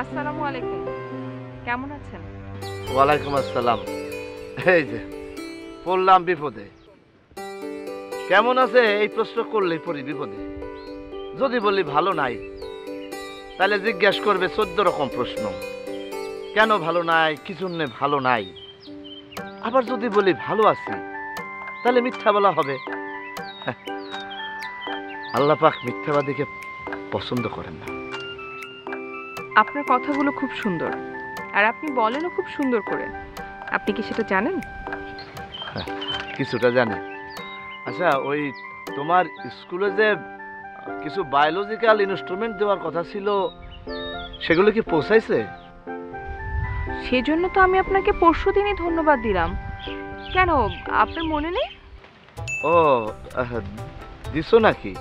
আসসালামু আলাইকুম, কেমন আছেন? ওয়ালাইকুম আসসালাম। এই যে পড়লাম বিপদে। কেমন আছে এই প্রশ্ন করলেই পড়ি বিপদে। যদি বলি ভালো নাই, তাহলে জিজ্ঞেস করবে 14 রকম প্রশ্ন। কেন ভালো নাই, কি জন্যে ভালো নাই। আবার যদি বলি ভালো আছি, তাহলে মিথ্যা বলা হবে। আল্লাহ পাক মিথ্যাবাদীকে পছন্দ করেন না। আপনার কথাগুলো খুব সুন্দর, আর আপনি বলেনও খুব সুন্দর করে। আপনি কি সেটা জানেন? কিছুটা জানি। আচ্ছা, ওই তোমার স্কুলে যে কিছু বায়োলজিক্যাল ইনস্ট্রুমেন্ট দেওয়ার কথা ছিল, সেগুলো কি পৌঁছাইছে? সেজন্য তো আমি আপনাকে পরশুদিনই ধন্যবাদ দিলাম। কেন, আপনার মনে নেই? ও, দিছো নাকি?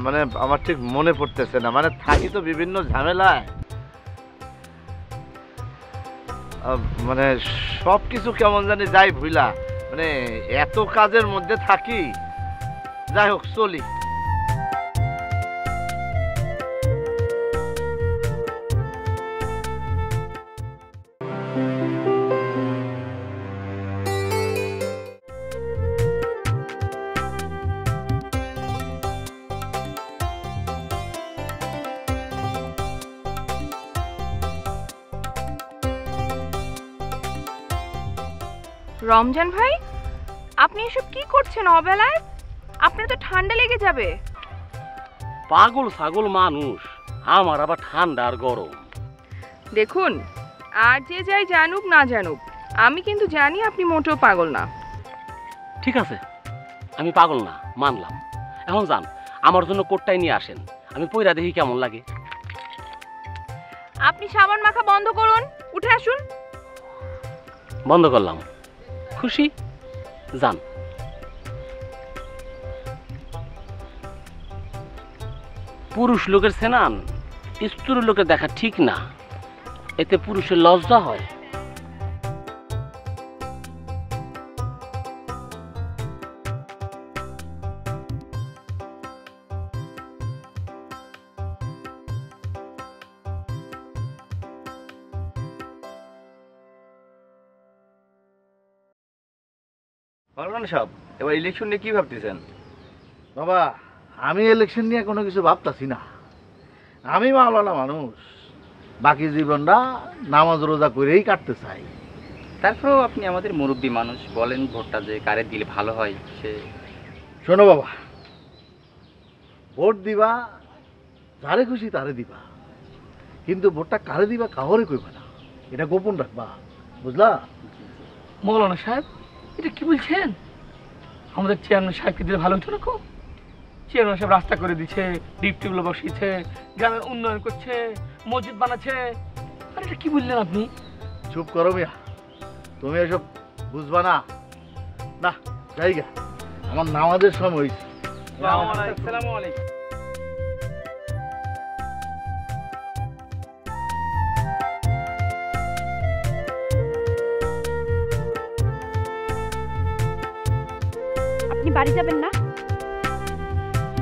মানে আমার ঠিক মনে পড়তেছে না, মানে থাকি তো বিভিন্ন ঝামেলায়। মানে সব কিছু কেমন জানি যাই ভুলা, মানে এত কাজের মধ্যে থাকি। যাই হোক, চলি। রমজান ভাই, আপনি এসব কি করছেন অবেলায়? আপনার তো ঠান্ডা লেগে যাবে। পাগল ছাগল মানুষ, আমার আবার ঠান্ডা আর গরম। দেখুন, আর যে যাই জানুক না জানুক, আমি কিন্তু জানি আপনি মোটেও পাগল না। ঠিক আছে, আমি পাগল না মানলাম। এখন যান, আমার জন্য কোটটাই নিয়ে আসেন, আমি পইরা দেখি কেমন লাগে। আপনি সাবান মাখা বন্ধ করুন, উঠে আসুন। বন্ধ করলাম, খুশি? যান। পুরুষ লোকের স্নান স্ত্রী লোকের দেখা ঠিক না, এতে পুরুষের লজ্জা হয়। মাওলানা সাহেব, এবার ইলেকশন নিয়ে কি ভাবতেছেন? বাবা, আমি ইলেকশন নিয়ে কোনো কিছু ভাবতাছি না। আমি মাওলানা মানুষ, বাকি জীবনটা নামাজ রোজা করেই কাটতে চাই। তারপরেও আপনি আমাদের মুরব্বী মানুষ, বলেন ভোটটা যে কারে দিলে ভালো হয়। সে শোনো বাবা, ভোট দিবা যারে খুশি তারে দিবা, কিন্তু ভোটটা কারে দিবা কাহরে কইবা না, এটা গোপন রাখবা, বুঝলা? মৌলানা সাহেব, এটা কি বলছেন? আমাদের চেয়ারম্যান সাহেবকে দিলে ভালো হতো না? চেয়ারম্যান সাহেব রাস্তা করে দিচ্ছে, ডিপ টিউবওয়েল বসিয়েছে, গ্রামের উন্নয়ন করছে, মসজিদ বানাচ্ছে। আর এটা কি বললেন আপনি? চুপ করো মিয়া, তুমি এসব বুঝবা না। না জায়গা, আমার নামাজের সময় হয়েছে। আসসালামু আলাইকুম। আপনি বাড়ি যাবেন না?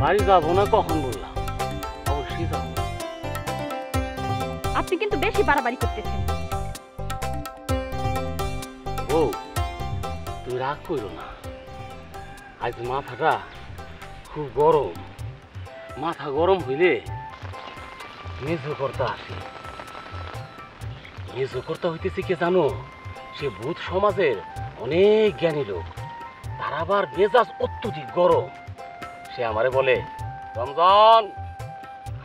বাড়ি যাবো না কখন বললাম, অবশ্যই যাবো। আপনি কিন্তু বেশি বাড়াবাড়ি করতেছেন। ও, তুমি রাগ করো না, আজ মাথাটা খুব গরম। মাথা গরম হইলে মেজো কর্তা আসে। মেজো কর্তা হইতেছে কে জানো? সে ভূত সমাজের অনেক জ্ঞানী লোক, তার আবার মেজাজ অত্যধিক গরম। সে আমারে বলে, রমজান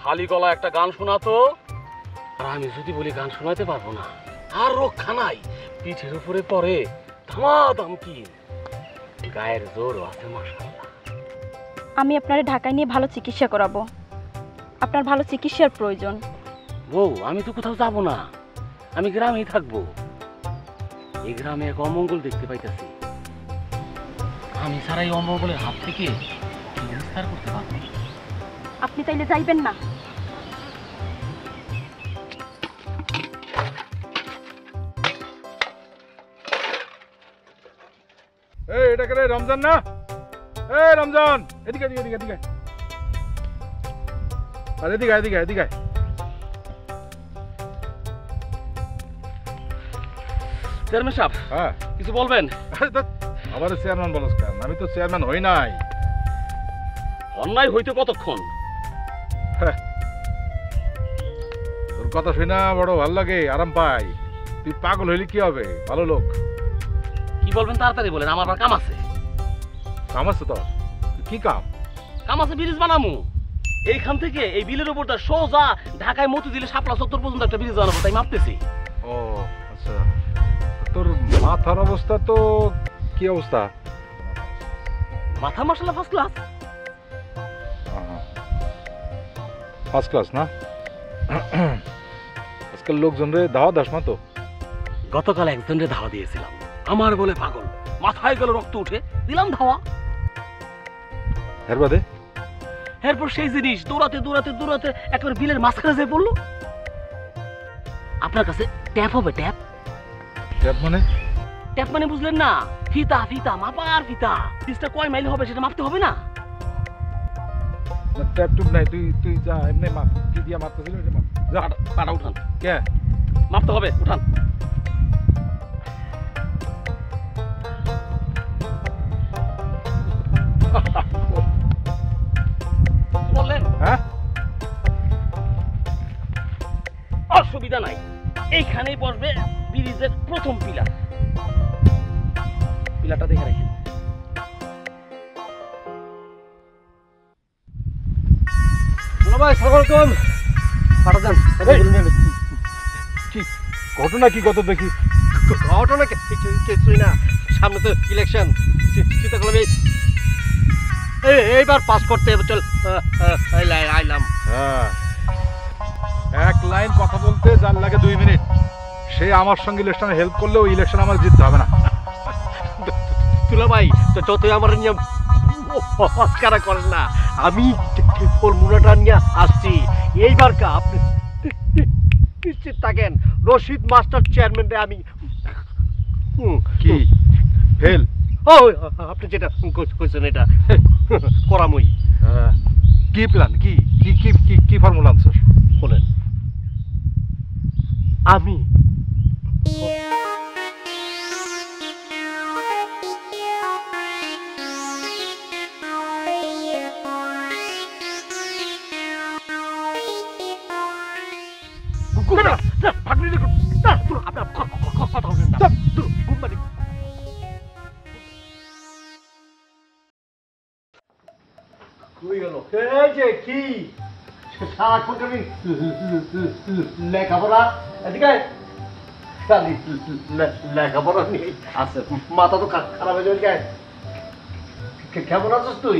খালি গলা একটা গান শোনাতো। আর আমি যদি বলি গান শোনাতে পারবো না, আর রক্ষা নাই, পিঠের উপরে পড়ে ধামাধাম কি গায়ের জোর আছে মাশাআল্লাহ। আমি আপনারে ঢাকায় নিয়ে ভালো চিকিৎসা করাবো। আপনার ভালো চিকিৎসার প্রয়োজন। বউ, আমি তো কোথাও যাব না, আমি গ্রামেই থাকবো। এই গ্রামে এক অমঙ্গল দেখতে পাইতেছি, আমি ছাড়া এই অমঙ্গলের হাত থেকে নিস্তার করতে পারবো। আপনি তাইলে যাইবেন না? এই এটা কে রে? রমজান না? এই রমজান, এদিকে এদিকে এদিকে এদিকে। আর এদিকে এদিকে এদিকে চেয়ারম্যান সাহেব হ্যাঁ কিছু বলবেন? আবার চেয়ারম্যান বলস কেন? আমি তো চেয়ারম্যান হই নাই। অন্যায় হইতে কতক্ষণ? তোর কথা শুনে বড় ভালো লাগে, আরাম পাই। তুই পাগল হইলে কি হবে? ভালো লোক। কি বলবেন তাড়াতাড়ি বলেন, আমার আবার কাম আছে। কাম আছে তোর? কি কাম? কাম আছে, ব্রিজ বানামু। এইখান থেকে এই বিলের উপর তার সোজা ঢাকায় মতি দিলে শাপলা চত্বর পর্যন্ত একটা ব্রিজ বানাবো, তাই মাপতেছি। ও আচ্ছা, তোর মাথার অবস্থা তো কি অবস্থা? মাথা মশলা ফার্স্ট ক্লাস। ফার্স্ট ক্লাস না? আজকাল লোকজন রে দাওয়া দাস না তো? গতকাল একজনের ধাওয়া দিয়েছিলাম, আমার বলে পাগল, মাথায় গেল রক্ত উঠে, দিলাম ধাওয়া। এর বাদে এরপর সেই জিনিস দৌড়াতে দৌড়াতে দৌড়াতে একবার বিলের মাঝখানে যেয়ে পড়লো। আপনার কাছে ট্যাপ হবে? ট্যাপ ট্যাপ মানে? ট্যাপ মানে বুঝলেন না? ফিতা, ফিতা মাপার ফিতা। পিসটা কয় মাইল হবে সেটা মাপতে হবে না? ট্যাপ টুপ নাই, তুই তুই যা, এমনি মাপ। কি দিয়া মাপতেছিলি ওটা মাপ। যা পাটা উঠান, কে মাপতে হবে, উঠান। বললেন হ্যাঁ? অসুবিধা নাই, এইখানেই বসবে ব্রিজের প্রথম পিলার। পিলারটা দেখে রাখেন। ভাই সালামালাইকুম। পাঠা যান। কি ঘটনা কি কত দেখি? ঘটনা কিছুই না, সামনে তো ইলেকশন। চিন্তা করলাম এইবার পাস করতে চল আইলাম। হ্যাঁ, এক লাইন কথা বলতে যার লাগে 2 মিনিট, সে আমার সঙ্গে ইলেকশনে হেল্প করলে ওই ইলেকশন আমার জিততে হবে না। তুলা ভাই তো যতই আমার নিয়ম অস্কারা করেন না, আমি ফর্মুলাটা নিয়ে আসছি। এইবার কা আপনি নিশ্চিত থাকেন, রশিদ মাস্টার চেয়ারম্যানরে আমি কি ফেল? ও আপনি যেটা কইছেন এটা করামই। কি প্ল্যান? কি কি কি কি কি ফর্মুলা আনছস? বলেন। আমি কি সারাক্ষণ আমি লেখাপড়া এদিকে লেখাপড়া নিয়ে আছে, মাথা তো খারাপ হয়ে যাবে। কেমন আছিস তুই?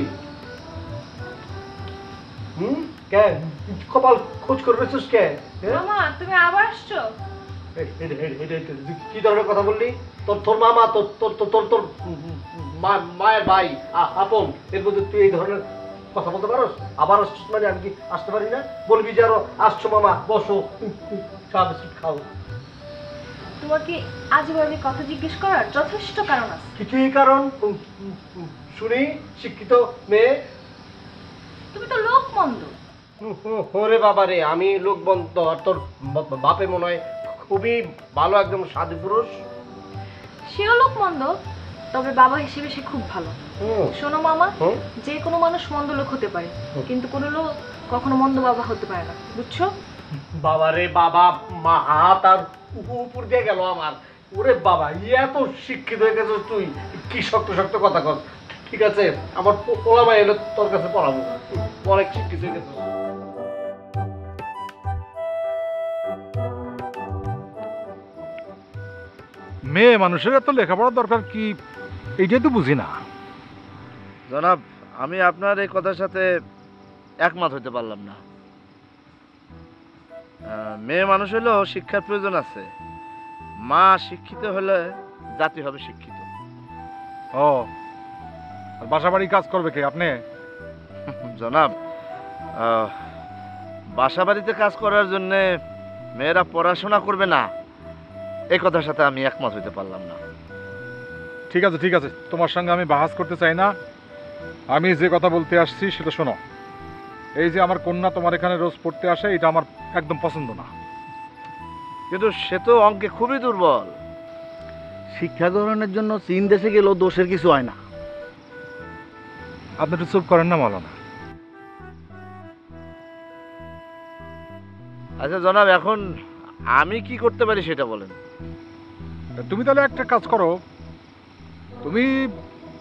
কপাল খোঁজ করবেছিস কে? মামা তুমি আবার আসছো? কি ধরনের কথা বললি? তোর তোর মামা তোর তোর তোর তোর মায়ের ভাই আপন, এর মধ্যে তুই এই ধরনের কথা বলতে পারোস? আবার আসছিস মানে আমি কি আসতে পারি না? বলবি যে আরো আসছো মামা, বসো, চা বিস্কুট খাও। তোমার কি আজীবনে কথা জিজ্ঞেস করার যথেষ্ট কারণ আছে? কিছুই কারণ শুনি, শিক্ষিত মেয়ে। তুমি তো লোক মন্দ। ওরে বাবা রে, আমি লোক বন্ধ আর তোর বাপে মনে হয় খুবই ভালো একদম সাধু পুরুষ। সেও লোক মন্দ, তবে বাবা হিসেবে সে খুব ভালো। শোনো মামা, যে কোনো মানুষ মন্দ লোক হতে পারে, কিন্তু কোনো লোক কখনো মন্দ বাবা হতে পারে না, বুঝছো? বাবা রে বাবা, মা হাত আর উপর দিয়ে গেল আমার। ওরে বাবা, এত শিক্ষিত হয়ে গেছিস তুই, কি শক্ত শক্ত কথা কর। ঠিক আছে, আমার পোলা ভাই এলো তোর কাছে পড়াবো, অনেক শিক্ষিত হয়ে গেছিস। মেয়ে মানুষের এত লেখাপড়ার দরকার কি, এইটাই তো বুঝি না। জনাব, আমি আপনার এই কথার সাথে একমত হতে পারলাম না। মেয়ে মানুষ হলেও শিক্ষার প্রয়োজন আছে। মা শিক্ষিত হলে জাতি হবে শিক্ষিত। ও, বাসা বাড়ি কাজ করবে কে? আপনি? জনাব, বাসা বাড়িতে কাজ করার জন্য মেয়েরা পড়াশোনা করবে না, এই কথার সাথে আমি একমত হতে পারলাম না। ঠিক আছে ঠিক আছে, তোমার সঙ্গে আমি বাহাস করতে চাই না। আমি যে কথা বলতে আসছি সেটা শোনো। এই যে আমার কন্যা তোমার এখানে রোজ পড়তে আসে, এটা আমার একদম পছন্দ না। কিন্তু সে তো অঙ্কে খুবই দুর্বল। শিক্ষা গ্রহণের জন্য চীন দেশে গেলেও দোষের কিছু হয় না। আপনি একটু চুপ করেন না মাওলানা। আচ্ছা জনাব, এখন আমি কি করতে পারি সেটা বলেন। তুমি তাহলে একটা কাজ করো, তুমি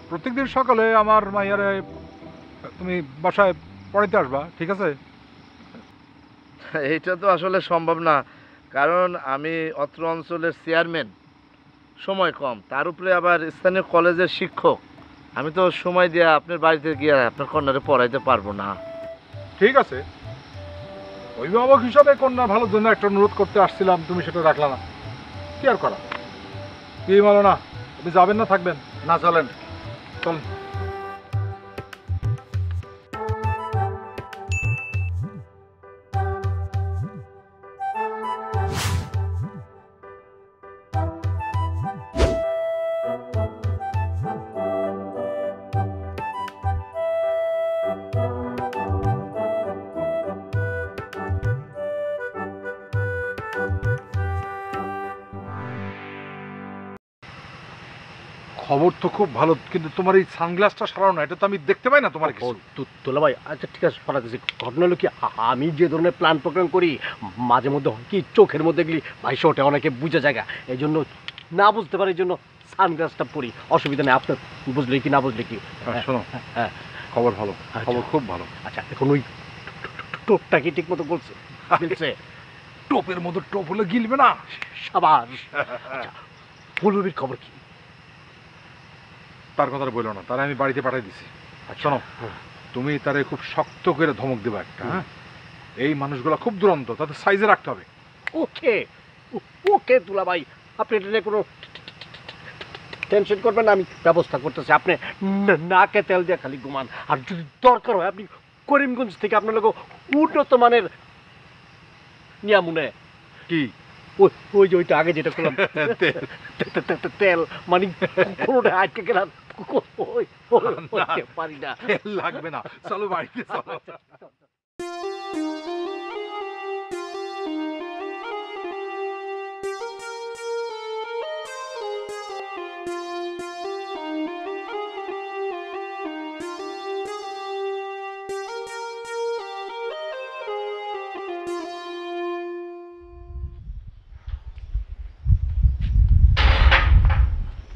প্রত্যেকদিন সকালে আমার মাইয়ারে তুমি বাসায় পড়াইতে আসবা, ঠিক আছে? এইটা তো আসলে সম্ভব না, কারণ আমি অত্র অঞ্চলের চেয়ারম্যান, সময় কম, তার উপরে আবার স্থানীয় কলেজের শিক্ষক। আমি তো সময় দিয়ে আপনার বাড়িতে গিয়ে আপনার কন্যারে পড়াইতে পারবো না। ঠিক আছে, অভিভাবক হিসাবে কন্যার ভালোর জন্য একটা অনুরোধ করতে আসছিলাম, তুমি সেটা রাখলা না, কি আর করা। কি মাওলানা, আপনি যাবেন না থাকবেন? না, চলেন। চলেন। খবর তো খুব ভালো, কিন্তু তোমার এই সানগ্লাসটা সারাও না, এটা তো আমি দেখতে পাই না তোমার কিছু। তোলা ভাই, আচ্ছা ঠিক আছে, শোনাতেছি। ঘটনা হলো কি, আমি যে ধরনের প্ল্যান প্রোগ্রাম করি, মাঝে মধ্যে হয় কি চোখের মধ্যে গেলি ভাই ওঠে, অনেকে বুঝে জায়গা, এই জন্য না বুঝতে পারে, এই জন্য সানগ্লাসটা পরি। অসুবিধা নেই, আপনার বুঝলে কি না বুঝলে কি। শোনো, হ্যাঁ, খবর ভালো, আচ্ছা। খবর খুব ভালো। আচ্ছা, এখন ওই টোপটা কি ঠিক মতো বলছে? বলছে টোপের মতো টোপ হলে গিলবে না। সাবাস। আচ্ছা, ফুলবির খবর কি? তার কথা বললো না, তারা আমি বাড়িতে পাঠিয়ে দিছি। শোনো, তুমি তারে খুব শক্ত করে ধমক দেবা একটা, হ্যাঁ? এই মানুষগুলো খুব দুরন্ত, তাদের সাইজে রাখতে হবে। ওকে ওকে দুলা ভাই, আপনি এটা নিয়ে কোনো টেনশন করবেন না, আমি ব্যবস্থা করতেছি। আপনি নাকে তেল দিয়ে খালি ঘুমান, আর যদি দরকার হয় আপনি করিমগঞ্জ থেকে আপনার লোক উন্নত মানের নিয়ামুনে কি ওই ওই যে ওইটা আগে যেটা করলাম তেল, মানে কোনোটা আটকে গেলাম পারি না। লাগবে না, চলো বাড়িতে চলো।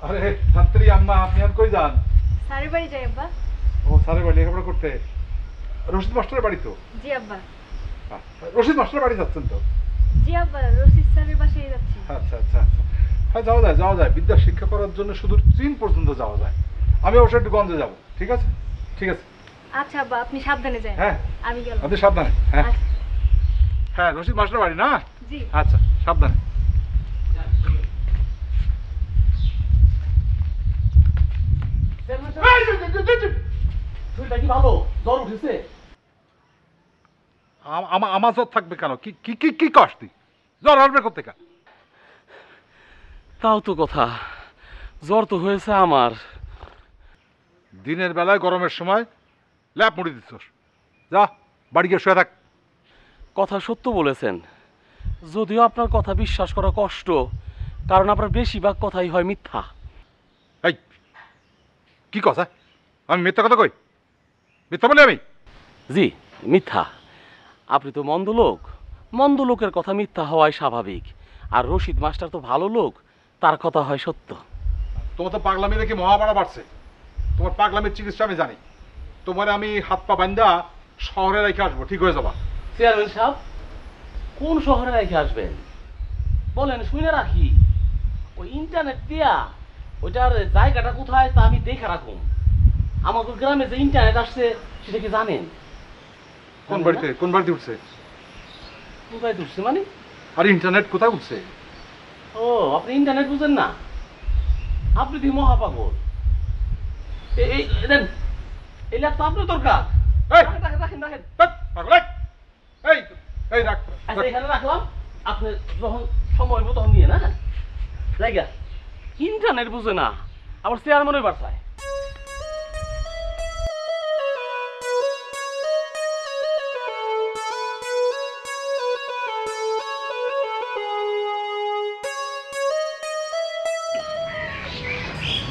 আরে ছাত্রী আম্মা, আপনি আর কই যান? স্যারের বাড়ি যাই আব্বা। ও স্যারের বাড়ি লেখাপড়া করতে? রশিদ মাস্টারের বাড়ি তো? জি আব্বা। রশিদ মাস্টারের বাড়ি যাচ্ছেন তো? জি আব্বা, রশিদ স্যারের বাসায় যাচ্ছি। আচ্ছা আচ্ছা আচ্ছা, হ্যাঁ যাওয়া যায়, যাওয়া যায়। বিদ্যা শিক্ষা করার জন্য শুধু চীন পর্যন্ত যাওয়া যায়। আমি অবশ্যই একটু গঞ্জে যাবো, ঠিক আছে? ঠিক আছে। আচ্ছা আব্বা, আপনি সাবধানে যান। হ্যাঁ, আমি গেলাম। আপনি সাবধানে। হ্যাঁ আচ্ছা। হ্যাঁ, রশিদ মাস্টারের বাড়ি না? জি। আচ্ছা, সাবধানে। শরীরটা কি ভালো? জ্বর উঠেছে? আমার জ্বর থাকবে কেন? কি কি কি কি কষ্ট? জ্বর আসবে কোথেকে? তাও তো কথা, জ্বর তো হয়েছে আমার। দিনের বেলায় গরমের সময় ল্যাপ মুড়ি দিচ্ছস, যা বাড়ি গিয়ে শুয়ে থাক। কথা সত্য বলেছেন, যদিও আপনার কথা বিশ্বাস করা কষ্ট, কারণ আপনার বেশিরভাগ কথাই হয় মিথ্যা। এই কি কথা? আমি মিথ্যা কথা কই? মিথ্যা বলি আমি? জি, মিথ্যা। আপনি তো মন্দ লোক, মন্দ লোকের কথা মিথ্যা হওয়াই স্বাভাবিক। আর রশিদ মাস্টার তো ভালো লোক, তার কথা হয় সত্য। তোমার তো পাগলামি দেখি মহাবাড়া বাড়ছে। তোমার পাগলামির চিকিৎসা আমি জানি। তোমার আমি হাত পা বান্ধা শহরে রেখে আসবো, ঠিক হয়ে যাবা। চেয়ারম্যান সাহেব, কোন শহরে রেখে আসবেন বলেন, শুনে রাখি। ওই ইন্টারনেট দিয়া ওইটার জায়গাটা কোথায় তা আমি দেখে রাখুন। আমাদের গ্রামে যে ইন্টারনেট আসছে সেটা কি জানেন? কোন বাড়িতে, কোন বাড়িতে উঠছে? কোথায় উঠছে মানে? আর ইন্টারনেট কোথায় উঠছে? ও, আপনি ইন্টারনেট বুঝেন না? আপনি কি মহাপাগল? এই দেন, এই ল্যাপ তো আপনার দরকার। এই, রাখেন রাখেন রাখেন। পাগল, এই এই রাখ। আচ্ছা, এখানে রাখলাম, আপনি যখন সময় মতো তখন নিয়ে না জায়গা। ইন্টারনেট বুঝে না, আবার চেয়ারম্যানের বাসায়।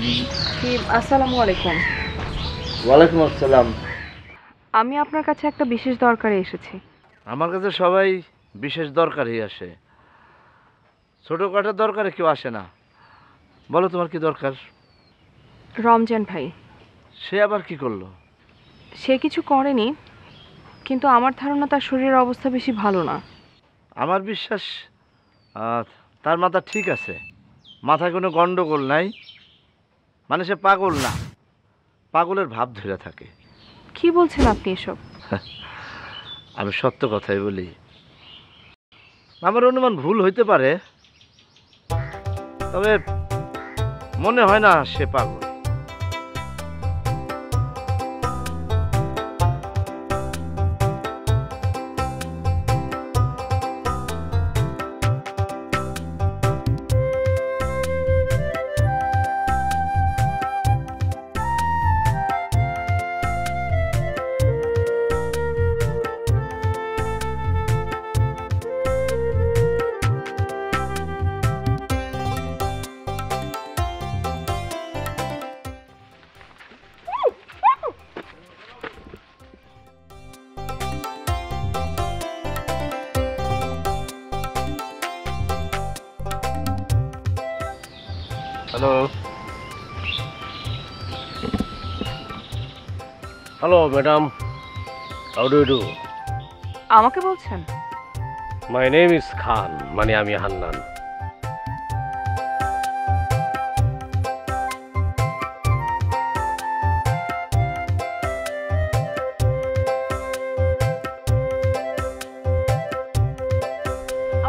জি, আসসালামু আলাইকুম। ওয়ালাইকুম আসসালাম। আমি আপনার কাছে একটা বিশেষ দরকারে এসেছি। আমার কাছে সবাই বিশেষ দরকারই আসে, ছোটোখাটো দরকারে কেউ আসে না। বলো তোমার কি দরকার? রমজান ভাই, সে আবার কি করলো? সে কিছু করেনি, কিন্তু আমার ধারণা তার শরীরের অবস্থা বেশি ভালো না। আমার বিশ্বাস তার মাথা ঠিক আছে, মাথায় কোনো গন্ডগোল নাই, মানে সে পাগল না, পাগলের ভাব ধরে থাকে। কি বলছেন আপনি এসব? আমি সত্য কথাই বলি। আমার অনুমান ভুল হইতে পারে, তবে মনে হয় না সে পাগল। Hello hello madam, how do you do? আমাকে বলছেন? মাই নেম ইজ খান, মানে আমি হান্নান।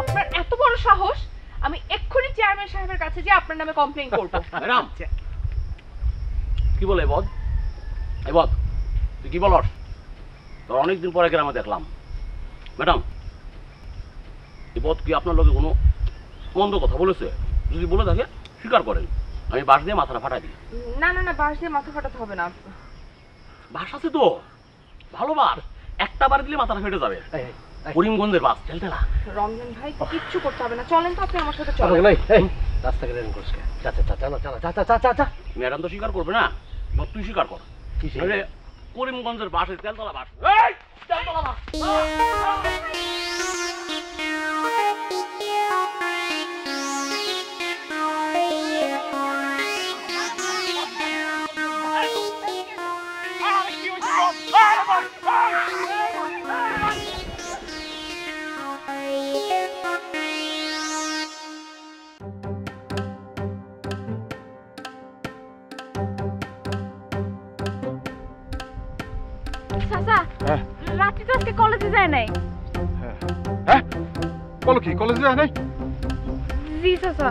আপনার এত বড় সাহস! আমি এক্ষুনি চেয়ারম্যান সাহেবের কাছে যে আপনার নামে কমপ্লেইন করব। ম্যাডাম কি বলে বদ? এই বদ, তুই কি বলস? তোর অনেকদিন পরে গ্রামে দেখলাম। ম্যাডাম, এই বদ কি আপনার লোকে কোনো মন্দ কথা বলেছে? যদি বলে থাকে স্বীকার করেন, আমি বাঁশ দিয়ে মাথাটা ফাটাই দিই। না না না, বাঁশ দিয়ে মাথা ফাটাতে হবে না। বাঁশ আছে তো, ভালো বাঁশ, একটা বার দিলে মাথাটা ফেটে যাবে। করিমগঞ্জের বাস চলতেলা। রমজান ভাই, কিচ্ছু করতে হবে না, চলেন তো আপনি আমার সাথে চলেন। রাস্তা কেটে করছে। ম্যাডাম তো স্বীকার করবে না, এবার তুই স্বীকার কর। নইলে করিমগঞ্জের বাসে তেলতলা বাস। এই, তেলতলা বাস। চাচা, হ্যাঁ। রাত্রি তো আজকে কলেজে যায় নাই। হ্যাঁ, বলো কি কলেজে যায় নাই? জি চাচা।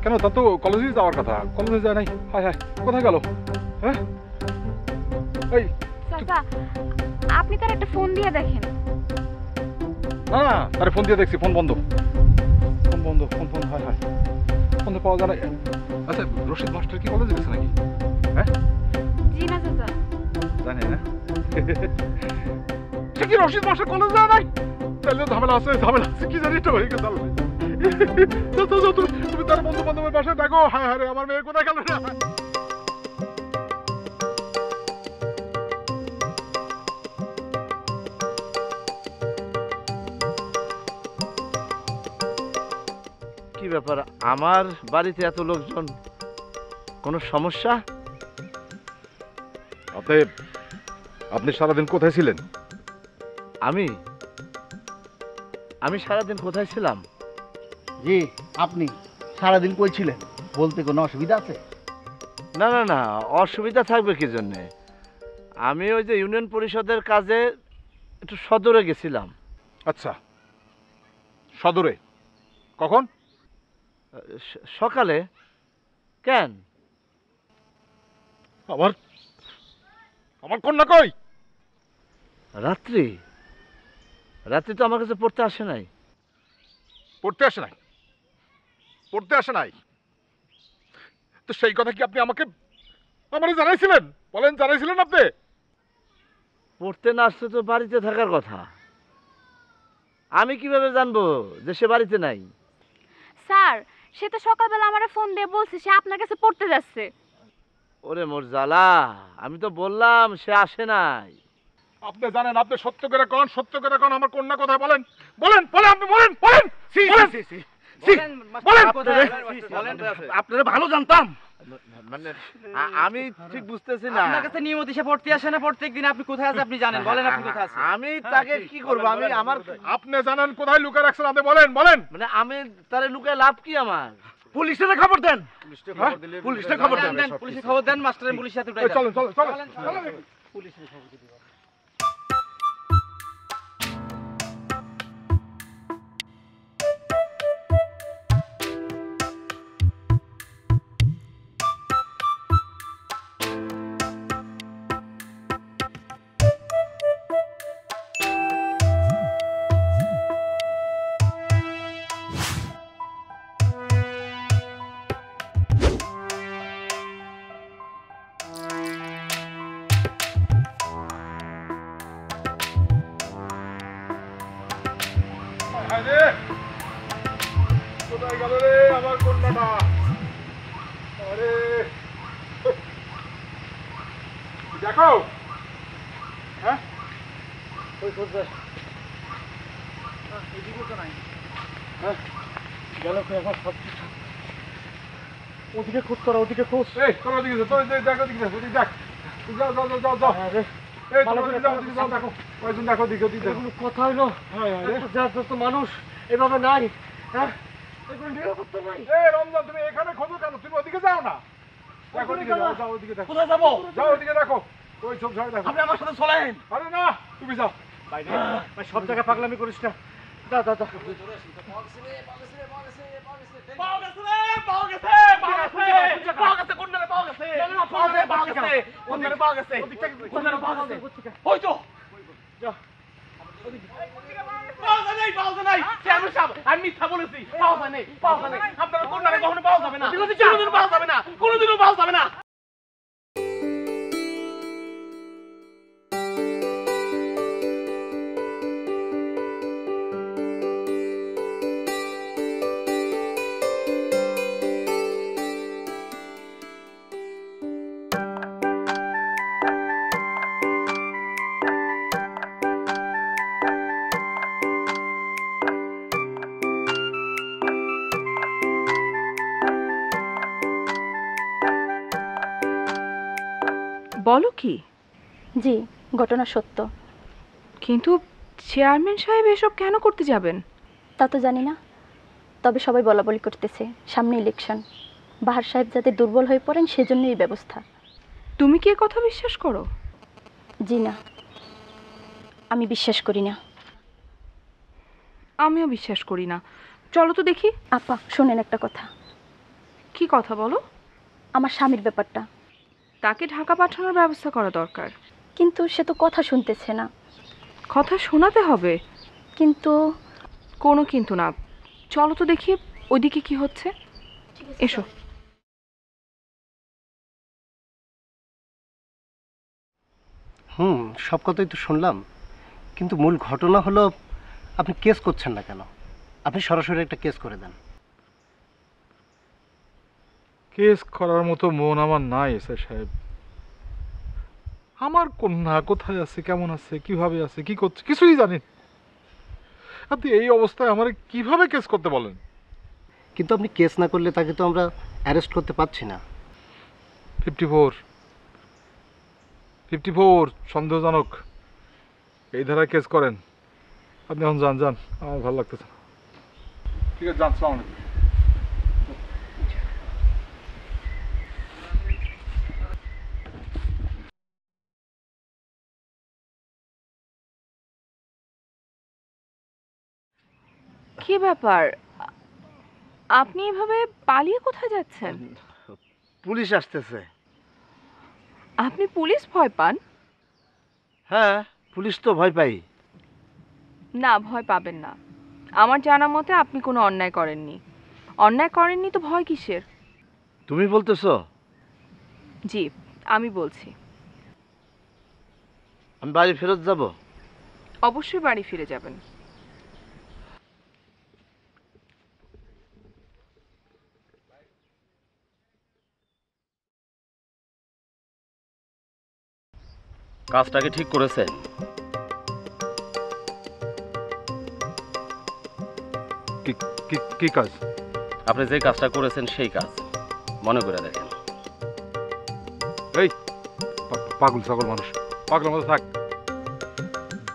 কেন, তা তো কলেজে যাওয়ার কথা, কলেজে যায় নাই। হায় হায়, কোথায় গেল? হ্যাঁ, এই চাচা, আপনি তার একটা ফোন দিয়ে দেখেন। না না, আরে ফোন দিয়ে দেখছি, ফোন বন্ধ, ফোন বন্ধ, ফোন ফোন হায় হায়, ফোন তো পাওয়া যায় না। আচ্ছা, রশিদ মাস্টার কি কলেজে গেছে নাকি? হ্যাঁ, জি না চাচা। জানি না। সে কি রশিদ মাস্টার কলেজে যায় নাই? তাহলে ঝামেলা আছে, ঝামেলা আছে, কি জানি তো হয়ে গেছে। তুমি তার বন্ধু বান্ধবের বাসায় দেখো। হায় হায় রে, আমার মেয়ে কোথায় গেল না? কি ব্যাপার, আমার বাড়িতে এত লোকজন, কোনো সমস্যা? অতএব আপনি সারাদিন কোথায় ছিলেন? আমি আমি সারাদিন কোথায় ছিলাম? জি, আপনি সারাদিন কই ছিলেন? বলতে কোনো অসুবিধা আছে? না না না, অসুবিধা থাকবে কি জন্যে? আমি ওই যে ইউনিয়ন পরিষদের কাজে একটু সদরে গেছিলাম। আচ্ছা, সদরে কখন? সকালে। কেন? আমার আমার কন্যা কই? রাত্রি রাত্রি তো আমার কাছে পড়তে আসে নাই। পড়তে আসে নাই? পড়তে আসে নাই তো সেই কথা কি আপনি আমাকে জানাইছিলেন? বলেন, জানাইছিলেন আপনি? পড়তে না আসতে তো বাড়িতে থাকার কথা। আমি কিভাবে জানবো যে সে বাড়িতে নাই? স্যার, সে তো সকালবেলা আমারে ফোন দিয়ে বলছে সে আপনার কাছে পড়তে যাচ্ছে। ওরে মোর জ্বালা, আমি তো বললাম সে আসে নাই। আপনি জানেন, আপনি সত্য করে কোন, সত্য করে কোন, আমার কন্যা কথা বলেন, বলেন, বলেন, আপনি বলেন, বলেন, বলেন। আপনারা ভালো জানতাম। মানে আমি ঠিক বুঝতেছি না। আপনার কাছে নিয়মিত এসে পড়তে আসে না প্রত্যেকদিন? আপনি কোথায় আছে আপনি জানেন, বলেন আপনি কোথায় আছেন। আমি তাকে কি করব? আমি আমার আপনি জানেন কোথায় লুকিয়ে রাখছেন, আপনি বলেন, বলেন। মানে আমি তারে লুকায় লাভ কি আমার? পুলিশে খবর দেন, পুলিশে খবর দেন। দেন, পুলিশে খবর দেন, মাস্টারের পুলিশের সাথে উঠাই দেন। চলেন, চলেন, চলেন, চলেন। আরে কোথায় গেল রে আমার কন্যাটা? আরে দেখো, হ্যাঁ ওই কোথায় এদিকে তো নাই। হ্যাঁ গেল কই আমার সব কিছু? ওদিকে খোঁজ করো, ওদিকে খোঁজ। এই তোর ওদিকে যা, তোর দেখো, ওদিকে যা, ওদিকে দেখ। যাও যাও যাও যাও যাও। আরে এই তোর ওদিকে যাও, ওদিকে যাও, দেখো কয়জন, দেখো ওদিকে, ওদিকে দেখো। কথা হইলো তো মানুষ এভাবে নাই, হ্যাঁ এগুলো নিরাপত্তা নাই। এই রমজান, তুমি এখানে খোঁজো কেন? তুমি ওদিকে যাও না, দেখো ওদিকে যাও, যাও ওদিকে দেখো। কোথায় যাবো? যাও ওদিকে দেখো, ওই সব জায়গায় দেখো। আপনি আমার সাথে চলেন। আরে না, তুমি যাও। বাইরে সব জায়গায় পাগলামি করিস না। দা দা দা আমি মিথ্যা বলেছি, পাওয়া যায় নাই, পাওয়া যায় নাই। আপনারা কন্যারে কখনো পাওয়া যাবে না, কোনোদিনও পাওয়া যাবে না, কোনোদিনও পাওয়া যাবে না। বলো কি? জি, ঘটনা সত্য। কিন্তু চেয়ারম্যান সাহেব এসব কেন করতে যাবেন? তা তো জানি না, তবে সবাই বলাবলি করতেছে সামনে ইলেকশন, বাহার সাহেব যাতে দুর্বল হয়ে পড়েন সেজন্য এই ব্যবস্থা। তুমি কি এ কথা বিশ্বাস করো? জি না, আমি বিশ্বাস করি না। আমিও বিশ্বাস করি না। চলো তো দেখি। আপা শোনেন একটা কথা। কি কথা বলো? আমার স্বামীর ব্যাপারটা। তাকে ঢাকা পাঠানোর ব্যবস্থা করা দরকার। কিন্তু সে তো কথা শুনতেছে না। কথা শোনাতে হবে। কিন্তু কোনো কিন্তু না, চলো তো দেখি ওইদিকে কি হচ্ছে। এসো। সব কথাই তো শুনলাম, কিন্তু মূল ঘটনা হলো আপনি কেস করছেন না কেন? আপনি সরাসরি একটা কেস করে দেন। কেস করার মতো মন আমার নাই এসআই সাহেব। আমার কন্যা কোথায় আছে, কেমন আছে, কিভাবে আছে, কি করছে কিছুই জানি না। আপনি এই অবস্থায় আমার কিভাবে কেস করতে বলেন? কিন্তু আপনি কেস না করলে তাকে তো আমরা অ্যারেস্ট করতে পারছি না। 54 সন্দেহজনক, এই ধারায় কেস করেন। আপনি এখন যান, যান, আমার ভালো লাগতেছে না। ঠিক আছে, যান, সালাম আলাইকুম। কি ব্যাপার? আপনি এভাবে পালিয়ে কোথায় যাচ্ছেন? পুলিশ আসতেছে। আপনি পুলিশ ভয় পান? হ্যাঁ, পুলিশ তো ভয় পাই। না, ভয় পাবেন না। আমার জানা মতে আপনি কোনো অন্যায় করেননি। অন্যায় করেননি তো ভয় কিসের? তুমি বলতেছো? জি, আমি বলছি। আমি বাড়ি ফেরত যাব? অবশ্যই বাড়ি ফিরে যাবেন। কাজটাকে ঠিক করেছেন? কি কাজ? আপনি যে কাজটা করেছেন সেই কাজ মনে করে দেখেন। এই পাগল ছাগল মানুষ, পাগলের মতো থাক,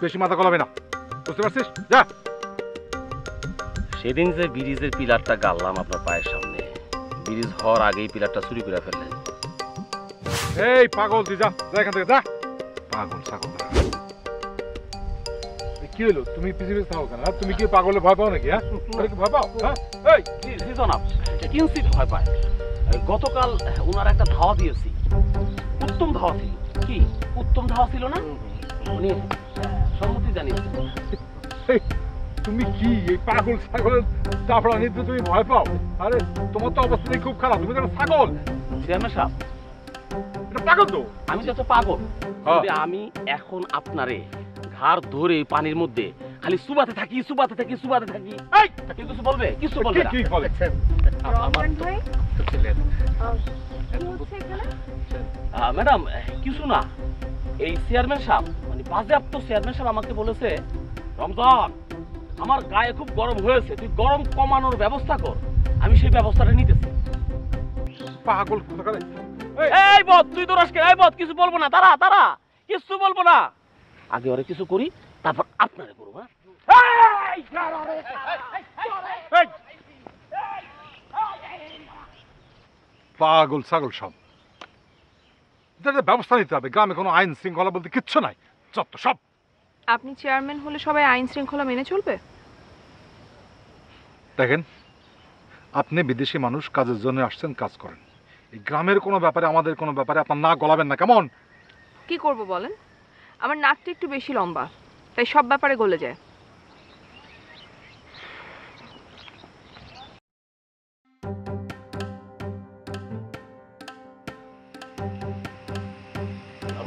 বেশি মাথা গলাবে না, বুঝতে পারছিস? যা। সেদিন যে ব্রিজের পিলারটা গাড়লাম আপনার পায়ের সামনে, ব্রিজ হওয়ার আগেই পিলারটা চুরি করে ফেললেন। এই পাগল, তুই যা, যা এখান থেকে, যা। পাগল ছাগল কি হলো? তুমি পিছিয়ে পিছিয়ে থাকো কেন? তুমি কি পাগলে ভয় পাও নাকি? হ্যাঁ, ভয় পাও? হ্যাঁ, এই জনাব, কিঞ্চিত ভয় পায়। গতকাল ওনার একটা ধাওয়া দিয়েছি, উত্তম ধাওয়া ছিল। কি উত্তম ধাওয়া ছিল না? উনি সম্মতি জানিয়েছেন। তুমি কি এই পাগল ছাগলের দাপড়া নিতে তুমি ভয় পাও? আরে তোমার তো অবস্থা খুব খারাপ, তুমি তো ছাগল। চেয়ারম্যান সাহেব, এটা পাগল তো। আমি যত পাগল, তবে আমি এখন আপনারে ঘাড় ধরে পানির মধ্যে খালি সুবাতে থাকি, সুবাতে থাকি, সুবাতে থাকি। এই কিছু বলবে? কিছু বলবে না। কি বলে? ভাই ম্যাডাম, কিছু না। এই চেয়ারম্যান সাহেব, মানে বাজেয়াপ্ত চেয়ারম্যান সাহেব আমাকে বলেছে, রমজান আমার গায়ে খুব গরম হয়েছে, তুই গরম কমানোর ব্যবস্থা কর। আমি সেই ব্যবস্থাটা নিতেছি। পাগল। এই বদ, তুই তো রাসকে। এই বদ, কিছু বলবো না, তারা তারা কিছু বলবো না। আগে ওরে কিছু করি, তারপর আপনারে করবো। পাগল ছাগল সব, ব্যবস্থা নিতে হবে। গ্রামে কোনো আইন শৃঙ্খলা বলতে কিচ্ছু নাই, যত সব। আপনি চেয়ারম্যান হলে সবাই আইন শৃঙ্খলা মেনে চলবে? দেখেন, আপনি বিদেশি মানুষ, কাজের জন্য আসছেন, কাজ করেন। এই গ্রামের কোনো ব্যাপারে, আমাদের কোনো ব্যাপারে আপনার না গলাবেন না, কেমন? কি করব বলেন? আমার নাকটা একটু বেশি লম্বা, তাই সব ব্যাপারে গলে যায়।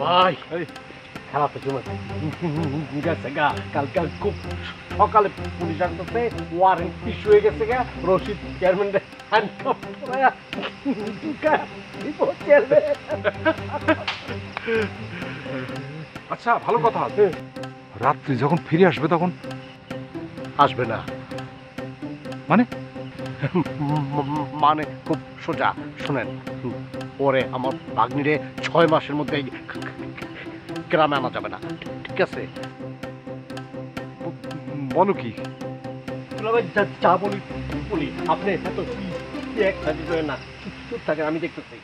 ভাই খেলা তো জমে গেছে গা। কালকে খুব সকালে পুলিশ আসতেছে, ওয়ারেন্ট ইস্যু হয়ে গেছে গা। রশিদ চেয়ারম্যান হ্যান্ডকাপ করায়া আচ্ছা, ভালো কথা। রাত্রি যখন ফিরে আসবে তখন আসবে না মানে? মানে খুব সোজা শুনেন, ওরে আমার ভাগ্নিরে 6 মাসের মধ্যে গ্রামে আনা যাবে না, ঠিক আছে? বলো কি? যা বলি বলি, আপনি এত না, চুপ থাকেন, আমি দেখতেছি।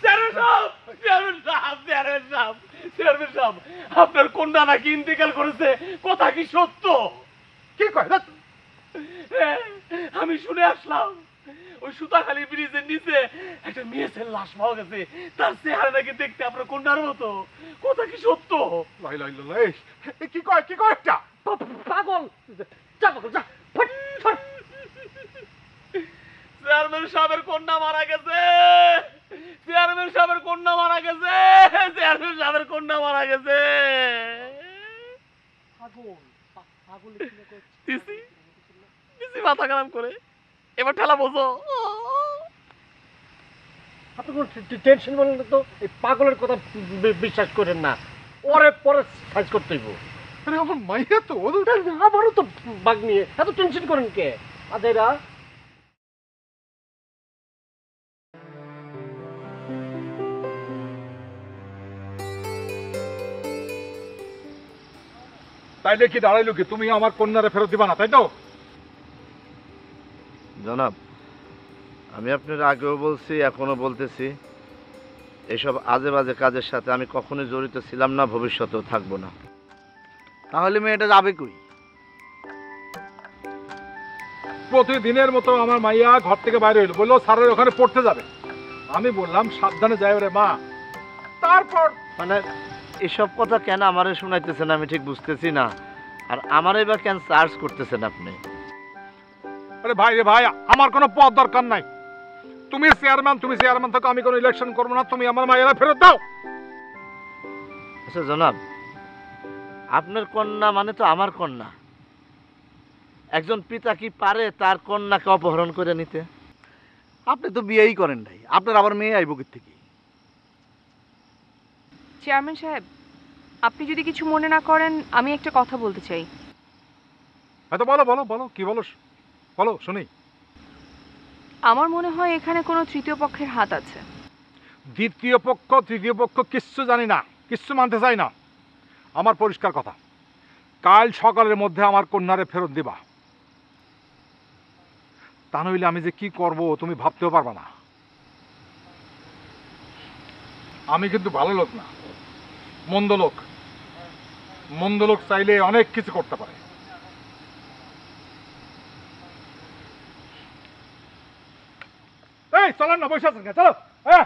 আপনার কন্যা নাকি ইন্তেকাল করেছে, কথা কি সত্য? কি কয়? আমি শুনে আসলাম ওই সুতাখালী ব্রিজের নিচে একটা মেয়েছের লাশ পাওয়া গেছে, তার চেহারা নাকি দেখতে আপনার কন্যার মতো, কথা কি সত্য? কি কয়? কি কয়? একটা পাগল, যা পাগল যা। চেয়ারম্যান সাহেবের কন্যা মারা গেছে, চেয়ারম্যান সাহেবের কন্যা মারা গেছে, চেয়ারম্যান সাহেবের কন্যা মারা গেছে। মাথা খারাপ করে এবার ঠেলা বোঝো। আপনি কোনো টেনশন বলেন না তো, এই পাগলের কথা বিশ্বাস করেন না, ওরে পরে সাইজ করতে হইব। আরে আমার মাইয়া তো, আমারও তো বাঘ নিয়ে এত টেনশন করেন কে? আদেরা তাইলে কি দাঁড়াইলো কি? তুমি আমার কন্যারে ফেরত দিবা না, তাই তো? জনাব, আমি আপনার আগেও বলছি, এখনো বলতেছি, এসব আজে বাজে কাজের সাথে আমি কখনোই জড়িত ছিলাম না, ভবিষ্যতেও থাকবো না। তাহলে মেয়েটা যাবে কই? প্রতিদিনের মতো আমার মাইয়া ঘর থেকে বাইরে হইলো, বললো স্যারের ওখানে পড়তে যাবে। আমি বললাম সাবধানে যাই রে মা। তারপর মানে এসব কথা কেন আমারে শোনাইতেছেন আমি ঠিক বুঝতেছি না। আর আমারই বা কেন চার্জ করতেছেন আপনি? আরে ভাই রে ভাই, আমার কোনো পদ দরকার নাই। তুমি চেয়ারম্যান থাকো, আমি কোনো ইলেকশন করবো না। তুমি আমার মায়েরা ফেরত দাও। আচ্ছা জনাব, আপনার কন্যা মানে তো আমার কন্যা। একজন পিতা কি পারে তার কন্যাকে অপহরণ করে নিতে? আপনি তো বিয়েই করেন নাই, আপনার আবার মেয়ে আইব থেকে? চেয়ারম্যান সাহেব, আপনি যদি কিছু মনে না করেন আমি একটা কথা বলতে চাই। হয়তো বলো বলো বলো, কি বলো বলো শুনি। আমার মনে হয় এখানে কোনো তৃতীয় পক্ষের হাত আছে। দ্বিতীয় পক্ষ তৃতীয় পক্ষ কিচ্ছু জানি না, কিচ্ছু মানতে চাই না। আমার পরিষ্কার কথা, কাল সকালের মধ্যে আমার কন্যারে ফেরত দিবা, তা নইলে আমি যে কি করব তুমি ভাবতেও পারবা না। আমি কিন্তু ভালো লোক না, মন্দ লোক। মন্দ লোক চাইলে অনেক কিছু করতে পারে। এই চলেন না, বসে আছেন কেন? চলো। হ্যাঁ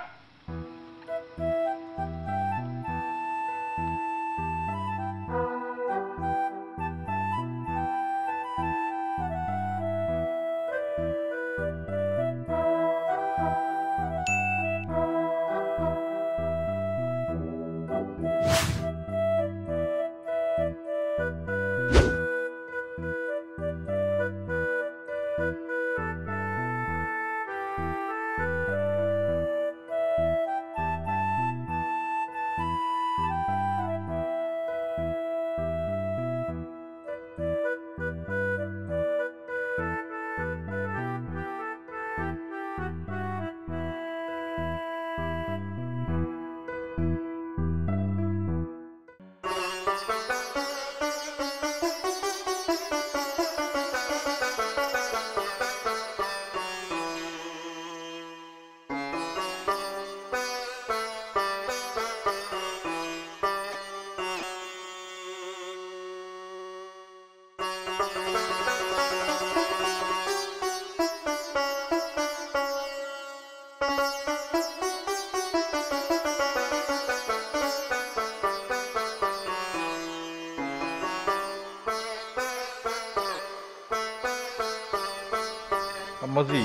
আম্মাজি,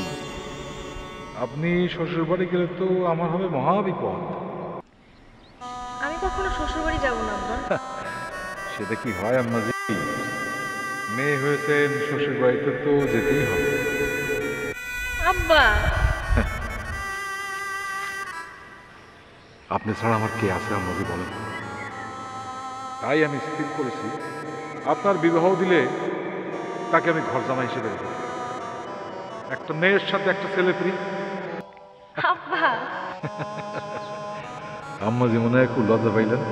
আপনি শ্বশুর বাড়ি গেলে তো আমার হবে মহাবিপদ। আমি কখনো শ্বশুরবাড়ি যাব না আব্বা। সেটা কি হয় আম্মাজি? মেয়ে হয়েছেন, শ্বশুর বাড়িতে তো যেতেই হবে। আব্বা আপনি ছাড়া আমার কে আছে আম্মাজি বলেন? তাই আমি স্থির করেছি আপনার বিবাহ দিলে তাকে আমি ঘর জামাই হিসেবে দেব। একটা মেয়ের সাথে একটা ছেলে ফ্রি। আব্বা আম্মাজি মনে হয় খুব লজ্জা পাইলেন।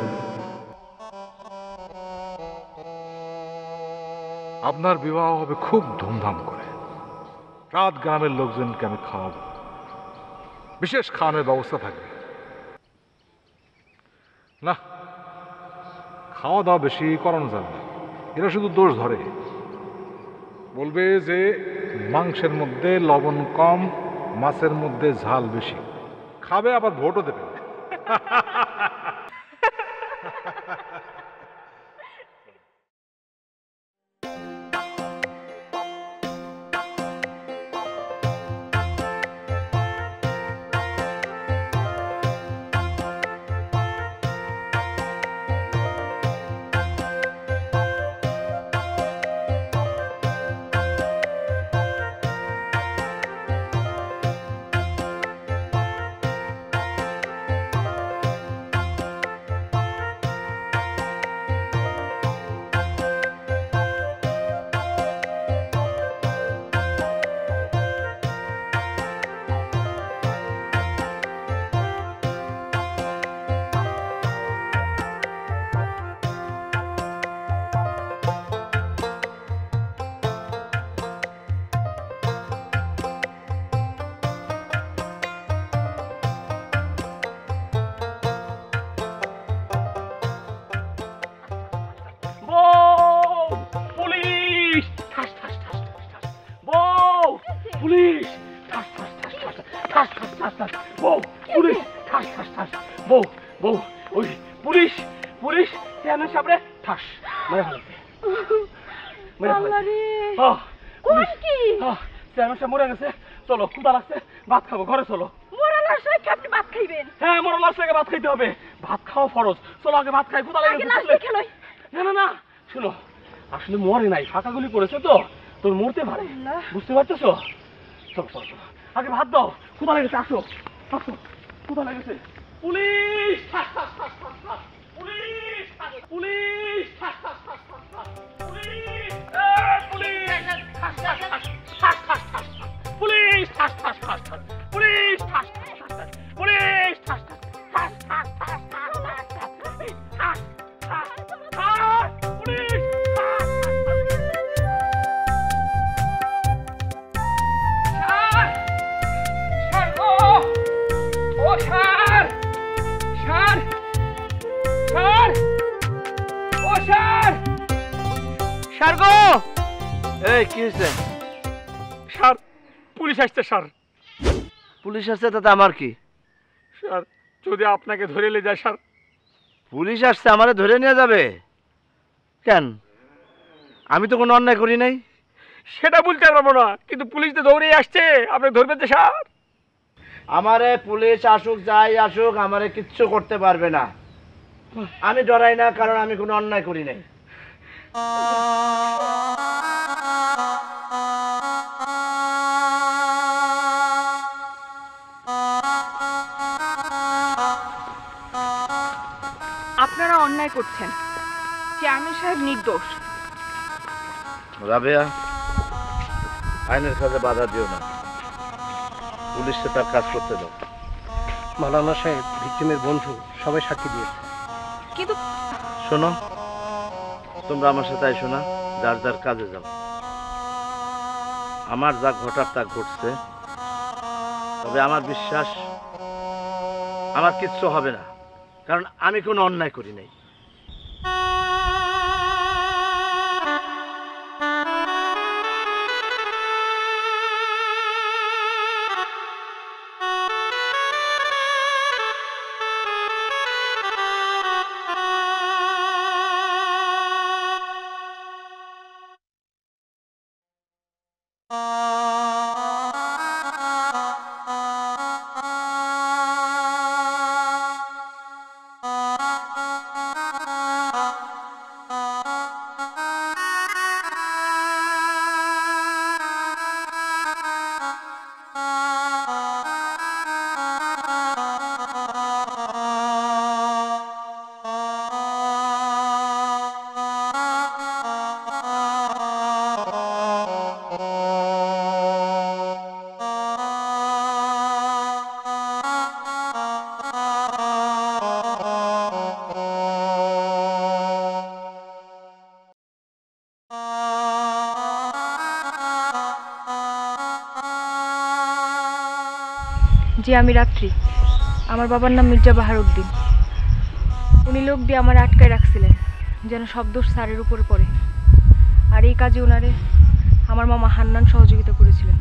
আপনার বিবাহ হবে খুব ধুমধাম করে। রাত গ্রামের লোকজনকে আমি খাওয়াবো, বিশেষ খাওয়ানোর ব্যবস্থা থাকবে। না, খাওয়া দাওয়া বেশি করানো যাবে না, এরা শুধু দোষ ধরে। বলবে যে মাংসের মধ্যে লবণ কম, মাছের মধ্যে ঝাল বেশি। খাবে আবার ভোটও দেবে। বউ বউ ওই পুলিশ পুলিশ চেয়ারম্যান সাহেব রে ঠাস মেরে ফেলছে চেয়ারম্যান সাহেব মরে গেছে। চলো, ক্ষুধা লাগছে, ভাত খাবো, ঘরে চলো। মোরালার সাথে কি আপনি ভাত খাইবেন? হ্যাঁ, মরালার সাথে ভাত খাইতে হবে। ভাত খাওয়া ফরজ। চলো আগে ভাত খাই, ক্ষুধা লেগেছে। না না না, শোনো, আসলে মরে নাই, ফাঁকা গুলি করেছে তো, তোর মরতে পারে, বুঝতে পারতেছো? চলো চলো চলো, আগে ভাত দাও, ক্ষুধা লেগেছে। আসো আসো, ক্ষুধা লেগেছে। পুলিশ পুলিশ পুলিশ সার্গো এই কি হয়েছে? স্যার পুলিশ আসছে স্যার। পুলিশ আসছে তাতে আমার কি? স্যার যদি আপনাকে ধরে নিয়ে যায় স্যার। পুলিশ আসছে আমারে ধরে নিয়ে যাবে কেন? আমি তো কোনো অন্যায় করি নাই। সেটা বলতে পারবো না, কিন্তু পুলিশ তো দৌড়ে আসছে, আপনি ধরবেন তো স্যার? আমারে পুলিশ আসুক যাই আসুক আমারে কিচ্ছু করতে পারবে না। আমি ডরাই না, কারণ আমি কোনো অন্যায় করি নাই। আপনারা অন্যায় করছেন, চেয়ারম্যান সাহেব নির্দোষ। রাবেয়া, আইনের কাজে বাধা দিও না, পুলিশকে তার কাজ করতে দাও। মাওলানা সাহেব, ভিকটিমের বন্ধু, সবাই সাক্ষী দিয়েছে। কিন্তু শোনো, তোমরা আমার সাথে আইসো না, যার যার কাজে যাও। আমার যা ঘটার তা ঘটছে, তবে আমার বিশ্বাস আমার কিচ্ছু হবে না, কারণ আমি কোনো অন্যায় করি নাই। জি, আমি রাত্রি। আমার বাবার নাম মির্জা বাহারউদ্দিন। উনি লোক দিয়ে আমার আটকায় রাখছিলেন যেন সব দোষ স্যারের উপরে পড়ে, আর এই কাজে ওনারে আমার মামা হান্নান সহযোগিতা করেছিলেন।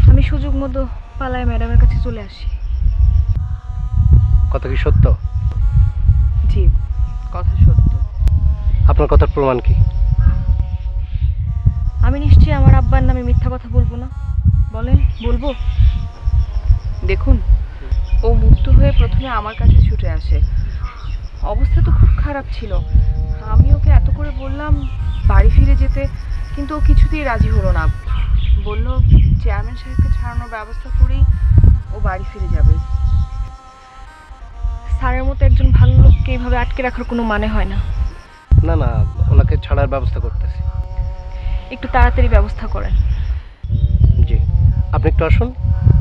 আমি সুযোগ মতো পালায় ম্যাডামের কাছে চলে আসি। কথা কি সত্য? জি, কথা সত্য। আপনার কথার প্রমাণ কি? আমি নিশ্চয়ই আমার আব্বার নামে মিথ্যা কথা বলবো না। বলেন, বলবো? দেখুন, ও মুক্ত হয়ে প্রথমে আমার কাছে ছুটে আসে। অবস্থা তো খুব খারাপ ছিল। আমি ওকে এত করে বললাম বাড়ি ফিরে যেতে, কিন্তু ও কিছুতেই রাজি হলো না। বলল চেয়ারম্যান সাহেবকে ছাড়ানোর ব্যবস্থা করেই ও বাড়ি ফিরে যাবে। স্যারের মতো একজন ভালো লোককে এইভাবে আটকে রাখার কোনো মানে হয় না। না না, ওনাকে ছাড়ার ব্যবস্থা করতেছি। একটু তাড়াতাড়ি ব্যবস্থা করেন। জি, আপনি একটু আসুন,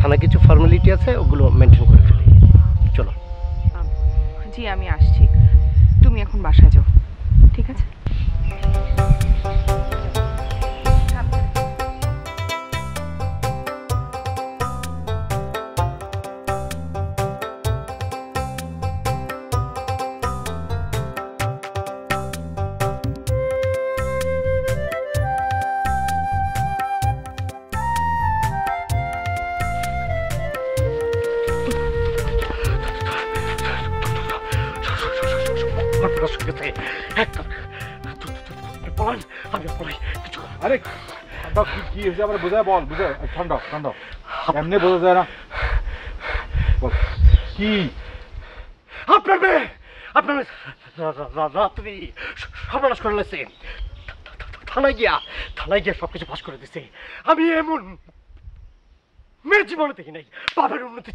থানায় কিছু ফর্মালিটি আছে, ওগুলো মেনটেন করে ফেলি। চলো। জি, আমি আসছি। তুমি এখন বাসায় যাও, ঠিক আছে? আরে কি হয়েছে আমার বোঝায় বল, বুঝে ঠান্ডা ঠান্ডা, এমনি বোঝা যায় না। কি আপনার মেয়ে, আপনার রাত্রি সর্বনাশ করে লাগছে। থানায় গিয়া সবকিছু ফাঁস করে দিছে। আমি এমন মেয়ের জীবনে দেখি নাই। বাপের উন্নতি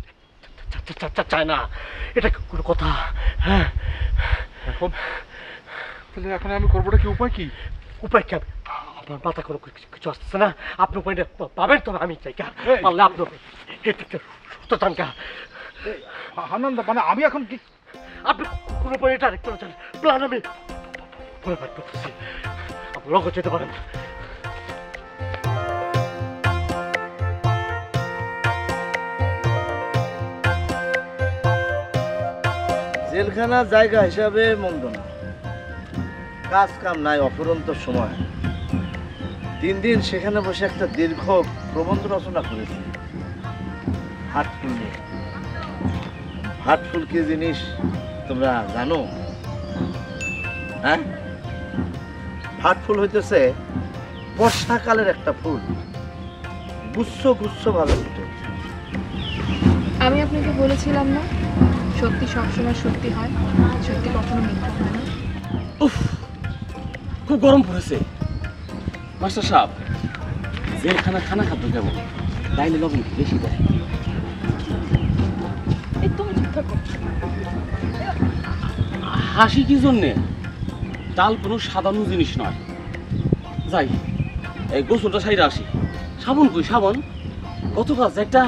চায় না, এটা কোনো কথা? হ্যাঁ, এখন তাহলে এখন আমি করবোটা কি, উপায় কি? উপায় কি? আপনার মাথা কোনো কিছু আসতেছে না? আপনি উপায়টা পাবেন তো? আমি চাই কা পারলে আপনি সুস্থ চান কা? হান্নান দা, মানে আমি এখন কি? আপনি কোনো উপায় এটা আরেকটু চান প্ল্যান আমি পরে বাদ করতেছি, আপনি লঙ্কা যেতে পারেন। জেলখানা জায়গা হিসাবে মন্দ না, কাজ কাম নাই, অফুরন্ত সময়। 3 দিন সেখানে বসে একটা দীর্ঘ প্রবন্ধ রচনা করেছি হার্টফুল নিয়ে। হার্টফুল কি জিনিস তোমরা জানো? হ্যাঁ, হার্টফুল হইতেছে বর্ষাকালের একটা ফুল, গুচ্ছ গুচ্ছ ভাবে ফুটে। আমি আপনাকে বলেছিলাম না, সত্যি সবসময় সত্যি হয়, সত্যি কখনো মিথ্যা হয় না। উফ, খুব গরম পড়েছে। মাস্টার সাহেব, জেলখানা খানা খাদ্য কেমন? ডাইলে লবণ কি বেশি দেয়? এই তুমি চুপ থাকো। হাসি কি জন্যে? ডাল কোনো সাধারণ জিনিস নয়। যাই, এই গোসলটা সাইডে আসি। সাবান কই? সাবান কত কাজ, একটা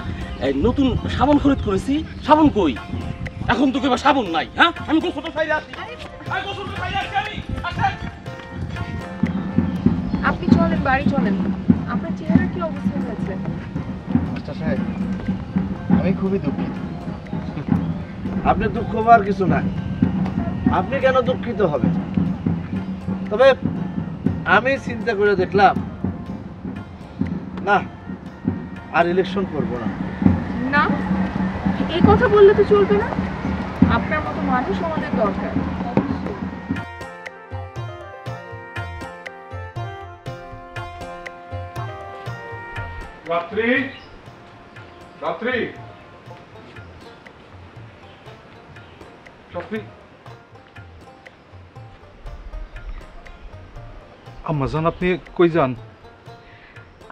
নতুন সাবান খরিদ করেছি, সাবান কই? এখন তো কেবা সাবান নাই। হ্যাঁ, আমি গোসলটা সাইডে আসি। গোসলটা সাইডে আসি আমি। আপনি চলেন, বাড়ি চলেন। আপনার চেহারা কি অবস্থা হয়েছে? মাস্টার সাহেব, আমি খুবই দুঃখিত। আপনি দুঃখ হওয়ার কিছু নাই, আপনি কেন দুঃখিত হবেন? তবে আমি চিন্তা করে দেখলাম না, আর ইলেকশন করবো না। না, এই কথা বললে তো চলবে না। আপনার মতো মানুষ আমাদের দরকার। রাত্রি, রাত্রি, রাত্রি। আম্মা জান, আপনি কই যান?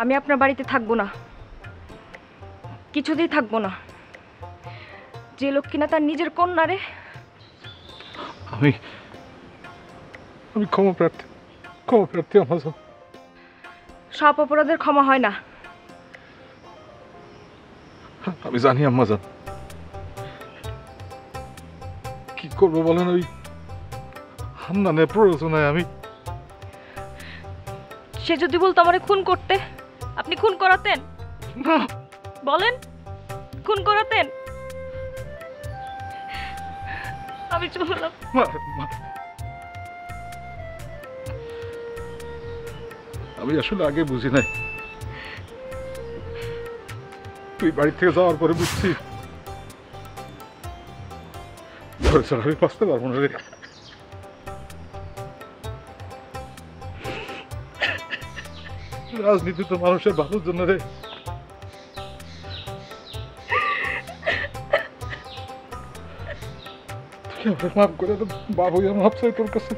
আমি আপনার বাড়িতে থাকবো না, কিছুতেই থাকবো না। যে লোক কিনা তার নিজের কন্যারে। আমি ক্ষমা প্রার্থী, ক্ষমা প্রার্থী আম্মা জান। সব অপরাধের ক্ষমা হয় না। আমি জানি আম্মা জান, কি করবো বলেন? ওই হান্নানের প্ররোচনায় আমি। সে যদি বলতো আমারে খুন করতে, আপনি খুন করাতেন? না, বলেন, খুন করাতেন? আমি চললাম। আমি আসলে আগে বুঝি নাই, তুই বাড়ি থেকে যাওয়ার পরে বুঝছি ঘরে ছাড়া আমি বাঁচতে পারবো না রে। রাজনীতি তো মানুষের ভালোর জন্য রে। তুই আমাকে মাফ করে, বাবু মাফ চাই তোর কাছে।